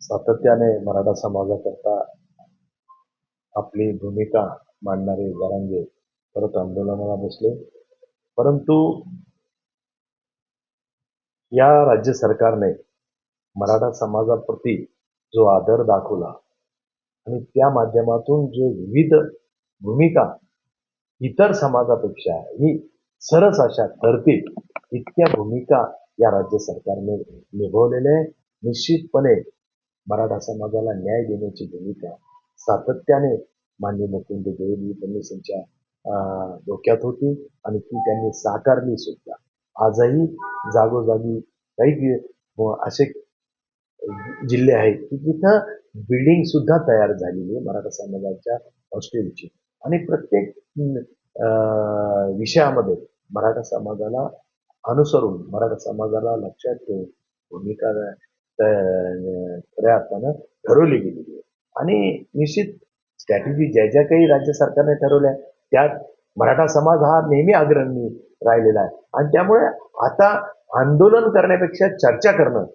सातत्याने मराठा समाजाकरता आपली भूमिका मांडणारे जरांगे परत आंदोलनाला बसले. परंतु या राज्य सरकारने मराठा समाजाप्रती जो आदर दाखवला आणि त्या माध्यमातून जो विविध भूमिका इतर समाजापेक्षा ही सरस अशा ठरतील इतक्या भूमिका या राज्य सरकारने निभवलेल्या निश्चितपणे मराठा समाजाला न्याय देण्याची भूमिका सातत्याने माननीय मुख्यमंत्री देवेंद्र फडणवीस यांच्या डोक्यात होती आणि ती त्यांनी साकारली सुद्धा. आजही जागोजागी काही असे जिल्हे आहेत की जिथं बिल्डिंग सुद्धा तयार झालेली आहे मराठा समाजाच्या हॉस्टेलची आणि प्रत्येक विषयामध्ये मराठा समाजाला अनुसरून मराठा समाजाला लक्षात ठेवून भूमिका खऱ्या अर्थानं ठरवली गेलेली आहे. आणि निश्चित स्ट्रॅटेजी ज्या ज्या काही राज्य सरकारने ठरवल्या त्यात मराठा समाज हा नेहमी अग्रणी राहिलेला आहे आणि त्यामुळे आता आंदोलन करण्यापेक्षा चर्चा करणं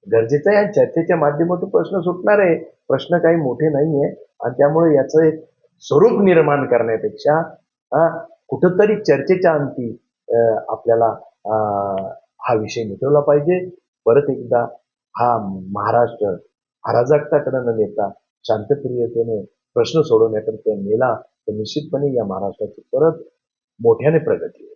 गरजेचं आहे आणि चर्चेच्या माध्यमातून प्रश्न सुटणार आहे. प्रश्न काही मोठे नाही आहे आणि त्यामुळे याचं एक स्वरूप निर्माण करण्यापेक्षा कुठंतरी चर्चेच्या अंती आपल्याला हा विषय मिटवला पाहिजे. परत एकदा हा महाराष्ट्र अराजकताकडे न नेता शांतप्रियतेने प्रश्न सोडवण्याकरता नेला तर निश्चितपणे या महाराष्ट्राची परत मोठ्याने प्रगती होईल.